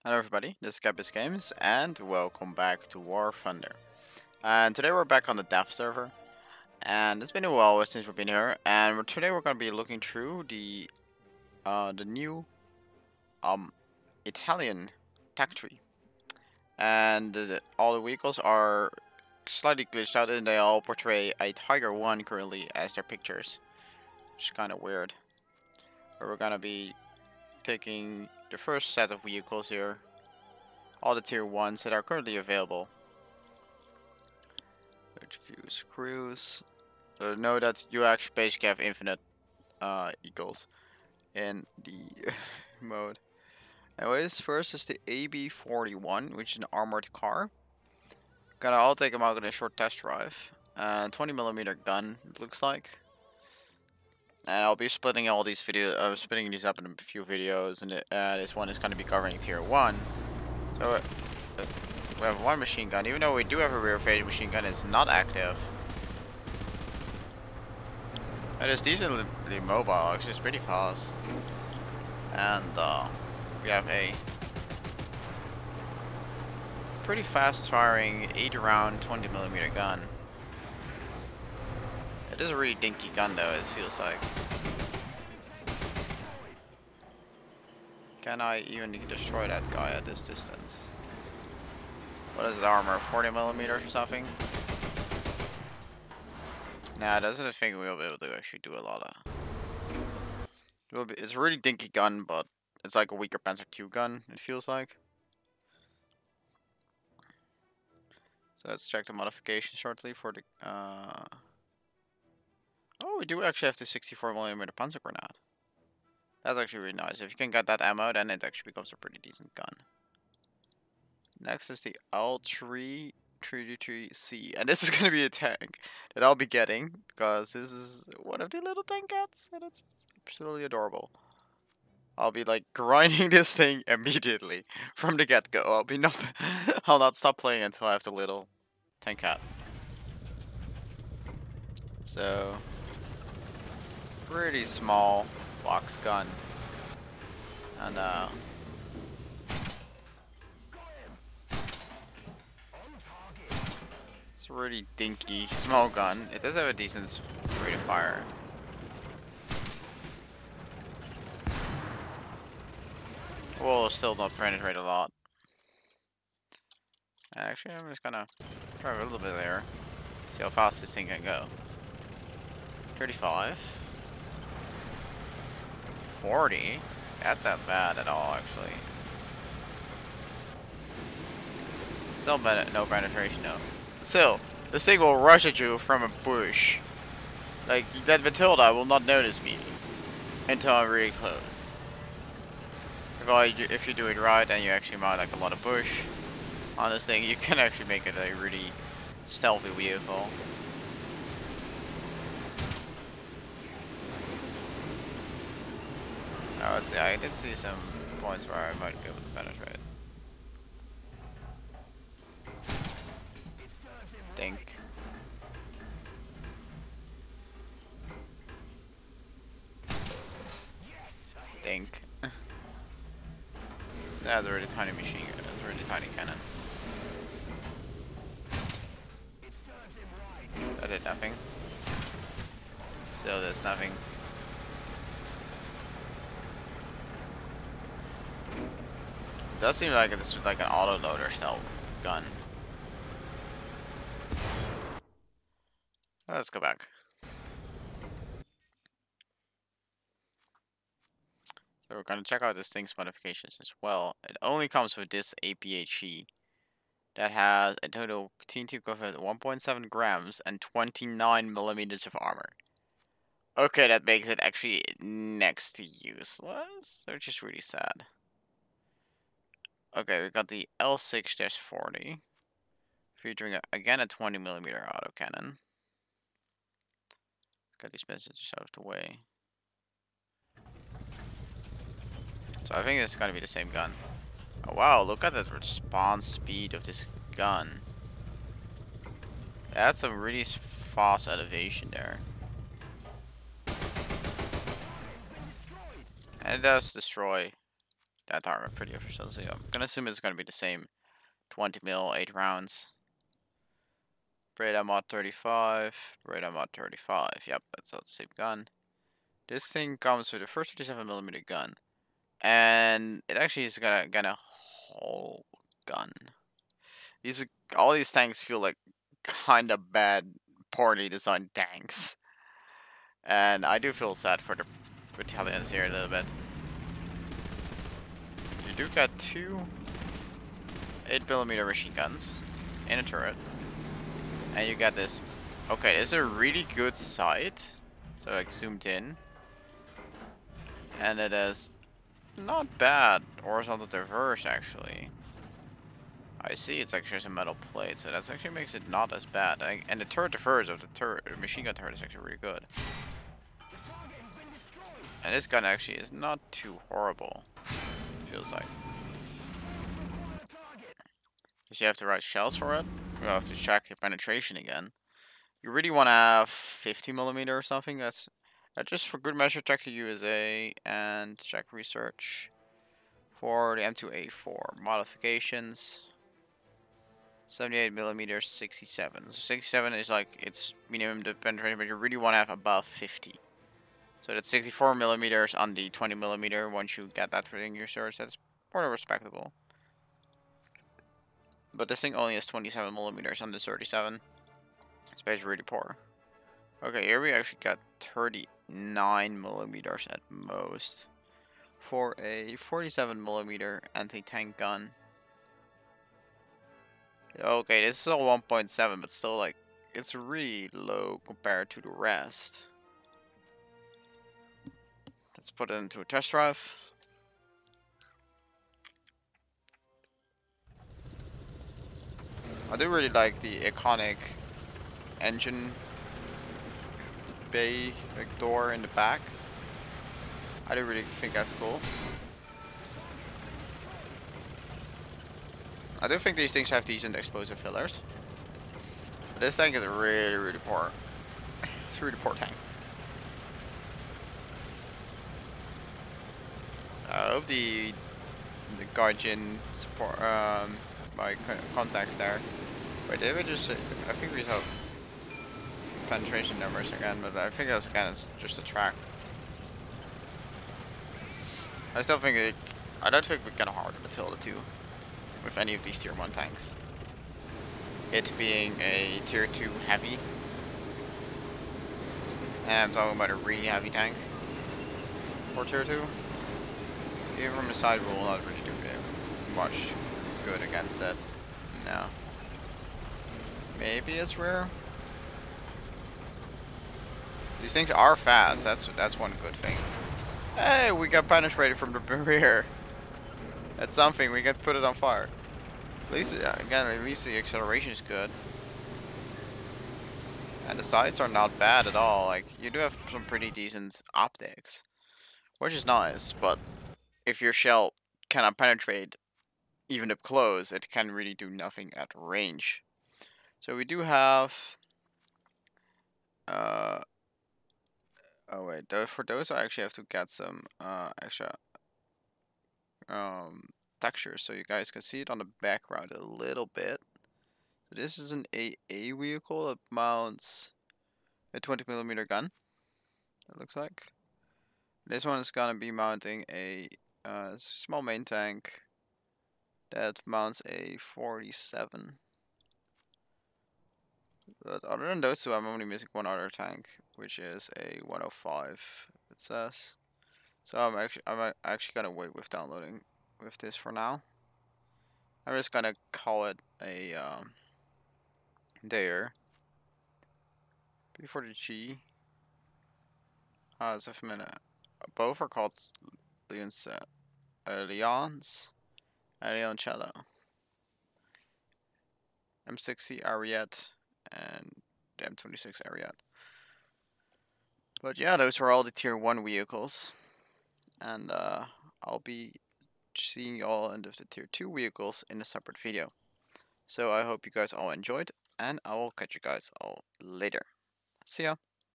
Hello everybody, this is Capus Games, and welcome back to War Thunder. And today we're back on the Dev server, and it's been a while since we've been here, and today we're going to be looking through the new Italian tech tree. And all the vehicles are slightly glitched out, and they all portray a Tiger 1 currently as their pictures, which is kind of weird. But we're going to be taking the first set of vehicles here, all the tier 1s that are currently available. HQ screws. So know that you actually basically have infinite eagles in the mode. Anyways, first is the AB41, which is an armored car. I'll take them out on a short test drive. 20mm gun, it looks like. And I'll be splitting all these videos, splitting these up in a few videos, and this one is going to be covering tier 1. So we have one machine gun, even though we do have a rear facing machine gun, it's not active. It is decently mobile, actually it's pretty fast. And we have a pretty fast firing 8-round 20mm gun. It is a really dinky gun though, it feels like. Can I even destroy that guy at this distance? What is the armor, 40mm or something? Nah, doesn't think we'll be able to actually do a lot of... It's a really dinky gun, but it's like a weaker Panzer II gun, it feels like. So let's check the modification shortly for the... Oh, we do actually have the 64mm Panzer grenade. That's actually really nice. If you can get that ammo, then it actually becomes a pretty decent gun. Next is the L333C, and this is going to be a tank that I'll be getting, because this is one of the little tank cats, and it's absolutely adorable. I'll be like grinding this thing immediately from the get-go. I'll not stop playing until I have the little tank cat. So, pretty small box gun, and it's a really dinky small gun. It does have a decent rate of fire. Will still not penetrate a lot. Actually, I'm just gonna drive a little bit there. See how fast this thing can go. 35. 40. That's not bad at all, actually. Still no penetration, though. Still, this thing will rush at you from a bush. Like, that Matilda will not notice me until I'm really close. If you do it right and you actually mount like a lot of bush on this thing, you can actually make it a really stealthy vehicle. Now let's see, I did see some points where I might be able to penetrate. Dink. Dink. That's a really tiny machine. That's a really tiny cannon. That did nothing. Still there's nothing. It does seem like this is like an autoloader style gun. Let's go back. So we're gonna check out this thing's modifications as well. It only comes with this APHE that has a total TNT equivalent of 1.7 grams and 29mm of armor. Okay, that makes it actually next to useless, which is really sad. Okay, we got the L6-40, featuring again a 20mm autocannon. Got these messages out of the way. So I think it's gonna be the same gun. Oh wow, look at the response speed of this gun. That's a really fast elevation there. And it does destroy that target pretty efficiently. I'm gonna assume it's gonna be the same 20 mil, 8 rounds. Breda mod 35, Breda mod 35. Yep, that's all the same gun. This thing comes with a first 37mm gun, and it actually is gonna whole gun. All these tanks feel like kind of bad, poorly designed tanks, and I do feel sad for the Italians here a little bit. You do get two 8mm machine guns in a turret, and you get this. Okay, this is a really good sight. So like zoomed in, and it is not bad horizontal traverse actually. I see it's actually some metal plate, so that actually makes it not as bad. And the turret traverse of the machine gun turret is actually really good. And this gun actually is not too horrible, it feels like. Because you have the right shells for it. You have to check the penetration again. You really want to have 50mm or something. That's just for good measure. Check the USA and check research for the M2A4 modifications. 78mm, 67. So 67 is like its minimum penetration, but you really want to have above 50. So that's 64mm on the 20mm. Once you get that within your search, that's more respectable. But this thing only has 27mm on the 37. It's basically really poor. Okay, here we actually got 39mm at most for a 47mm anti-tank gun. Okay, this is all 1.7, but still, like, it's really low compared to the rest. Let's put it into a test drive. I do really like the iconic engine bay like, door in the back. I do really think that's cool. I do think these things have decent explosive fillers. But this tank is really, really poor. It's a really poor tank. I hope the Guardian support my contacts there. Wait, did we just? I think we have penetration numbers again, but I think that's again it's just a track. I still think I don't think we can hard Matilda 2 with any of these tier 1 tanks. It being a tier 2 heavy, and I'm talking about a really heavy tank for tier 2. Even from the side, we will not really do much good against it. No. Maybe it's rare. These things are fast. That's one good thing. Hey, we got penetrated from the rear. That's something. We can put it on fire. At least again, at least the acceleration is good. And the sights are not bad at all. Like you do have some pretty decent optics, which is nice. But if your shell cannot penetrate even up close, it can really do nothing at range. So we do have. Oh wait, for those I actually have to get some extra textures so you guys can see it on the background a little bit. So this is an AA vehicle that mounts a 20mm gun. It looks like. This one is gonna be mounting a small main tank that mounts a 47. But other than those two, I'm only missing one other tank, which is a 105. It says. So I'm actually gonna wait with downloading with this for now. I'm just gonna call it a there. Before the G. As of a minute. Both are called Leon's Leon's and Leoncello. M60 Ariete and M26 Ariete. But yeah, those are all the tier 1 vehicles. And I'll be seeing y'all into the tier 2 vehicles in a separate video. So I hope you guys all enjoyed, and I will catch you guys all later. See ya!